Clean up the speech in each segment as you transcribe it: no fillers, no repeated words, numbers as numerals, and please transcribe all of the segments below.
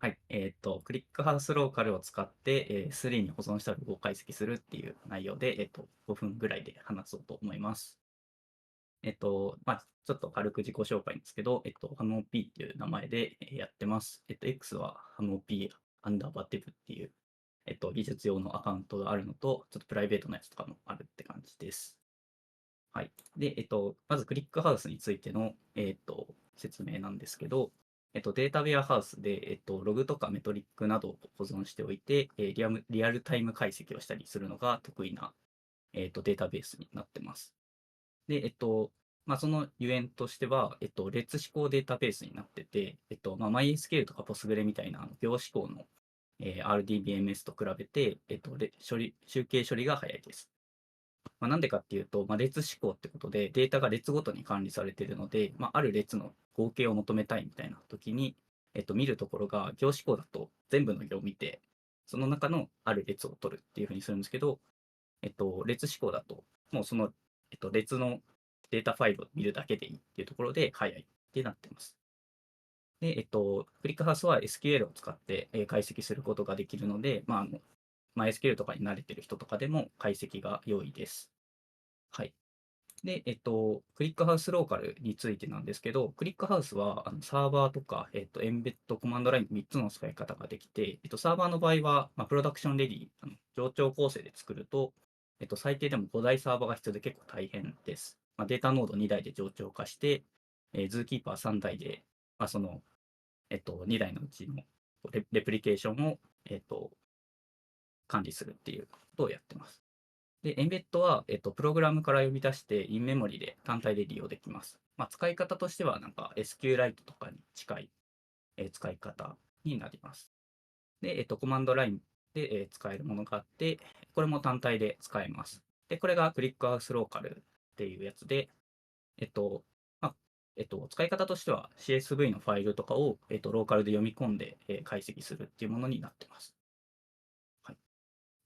はい。クリックハウスローカルを使って、3に保存したログを解析するっていう内容で、5分ぐらいで話そうと思います。ちょっと軽く自己紹介なんですけど、ハムオ P っていう名前でやってます。X はハムオ P アンダーバーデブっていう、技術用のアカウントがあるのと、ちょっとプライベートなやつとかもあるって感じです。はい。で、まずクリックハウスについての、説明なんですけど、データウェアハウスで、ログとかメトリックなどを保存しておいて、リアルタイム解析をしたりするのが得意な、データベースになってます。で、そのゆえんとしては、列指向データベースになってて、MySQL とか Postgre みたいな行指向の、RDBMS と比べて、集計処理が早いです。なんでかっていうと、列指向ってことで、データが列ごとに管理されているので、ある列の合計を求めたいみたいな時に、見るところが、行指向だと全部の行を見て、その中のある列を取るっていうふうにするんですけど、列指向だと、もうその、列のデータファイルを見るだけでいいっていうところで、早いってなってます。で、クリックハウスは SQL を使って、解析することができるので、MySQL とかに慣れてる人とかでも解析が容易です。はい。で、クリックハウスローカルについてなんですけど、クリックハウスはサーバーとか、エンベッド、コマンドライン3つの使い方ができて、サーバーの場合は、プロダクションレディ、上長構成で作ると、最低でも5台サーバーが必要で結構大変です。データノード2台で上長化して、ズーキーパー3台で、その、2台のうちのレプリケーションを、管理するっていうことをやってます。で、エンベッドは、プログラムから呼び出して、インメモリで単体で利用できます。使い方としては、なんか SQLite とかに近い、使い方になります。で、コマンドラインで、使えるものがあって、これも単体で使えます。で、これがクリックハウスローカルっていうやつで、えっと、まあ使い方としては CSV のファイルとかを、ローカルで読み込んで、解析するっていうものになってます。はい。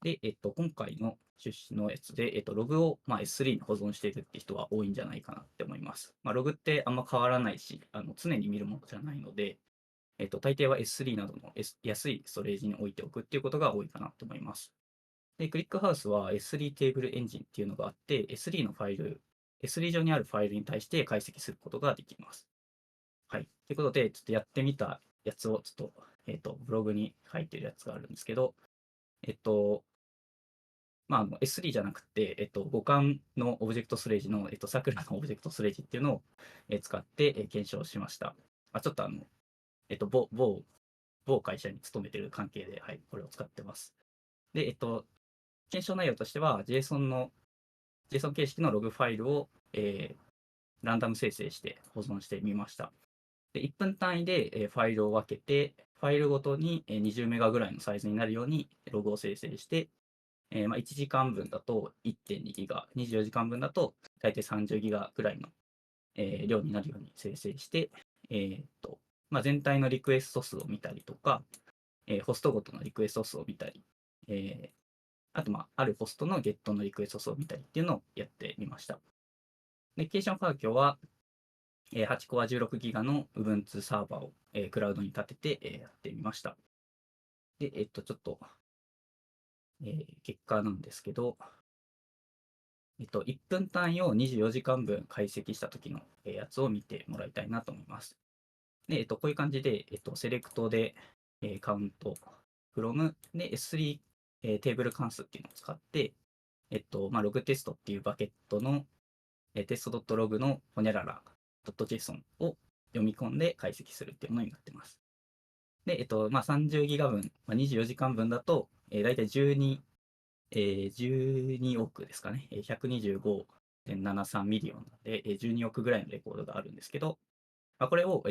で、今回の出資のやつで、ログを、S3 に保存しているって人は多いんじゃないかなって思います。ログってあんま変わらないし、常に見るものじゃないので、大抵は S3 などの、安いストレージに置いておくっていうことが多いかなと思います。で、クリックハウスは S3 テーブルエンジンっていうのがあって、S3 のファイル、S3 上にあるファイルに対して解析することができます。はい。ということで、ちょっとやってみたやつを、ちょっと、ブログに書いてるやつがあるんですけど、えっと、S3 じゃなくて、互換のオブジェクトストレージの、さくらのオブジェクトストレージっていうのを、使って、検証しました。ちょっとえっと、某、某、某会社に勤めてる関係で、はい、これを使ってます。で、検証内容としては、JSON 形式のログファイルを、ランダム生成して保存してみました。で、1分単位で、ファイルを分けて、ファイルごとに20メガぐらいのサイズになるようにログを生成して、1時間分だと1.2ギガ、24時間分だと大体30ギガぐらいの、量になるように生成して、えーっと、全体のリクエスト数を見たりとか、ホストごとのリクエスト数を見たり、あと、あるホストのゲットのリクエスト数を見たりっていうのをやってみました。で、ケーション環境は、8コア16ギガの Ubuntu サーバーを、クラウドに立てて、やってみました。で、ちょっと、結果なんですけど、1分単位を24時間分解析した時のやつを見てもらいたいなと思います。で、こういう感じで、セレクトで、カウント、from で S3、テーブル関数っていうのを使って、ログテストっていうバケットの、テスト .log のホニャララ .json を読み込んで解析するっていうものになってます。で、30ギガ分、24時間分だと、だいたい12億ですかね。125.73ミリオンなんで、12億ぐらいのレコードがあるんですけど、これを、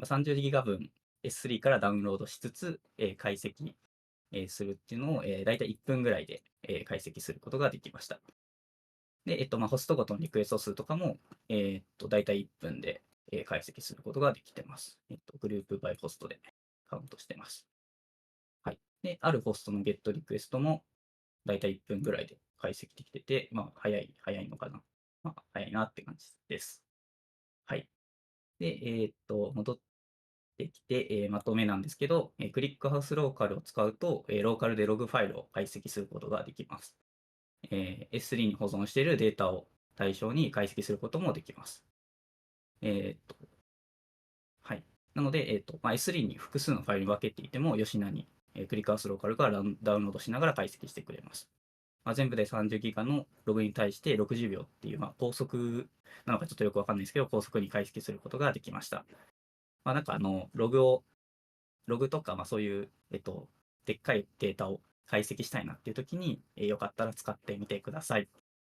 30ギガ分 S3 からダウンロードしつつ、解析、するっていうのを、だいたい1分ぐらいで、解析することができました。で、ホストごとのリクエスト数とかも、だいたい1分で、解析することができてます。グループバイホストでカウントしてます。はい。で、あるホストのゲットリクエストも、だいたい1分ぐらいで解析できてて、早いのかな。早いなって感じです。はい。で、戻っできて、まとめなんですけど、クリックハウスローカルを使うと、ローカルでログファイルを解析することができます。S3 に保存しているデータを対象に解析することもできます。はい。なので、S3 に複数のファイルに分けていても、吉名に、クリックハウスローカルがダウンロードしながら解析してくれます。全部で30ギガのログに対して60秒っていう、高速なのかちょっとよくわかんないですけど、高速に解析することができました。なんかログとか、そういう、でっかいデータを解析したいなっていう時に、よかったら使ってみてください。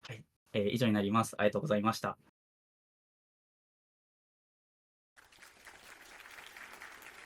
はい。以上になります。ありがとうございました。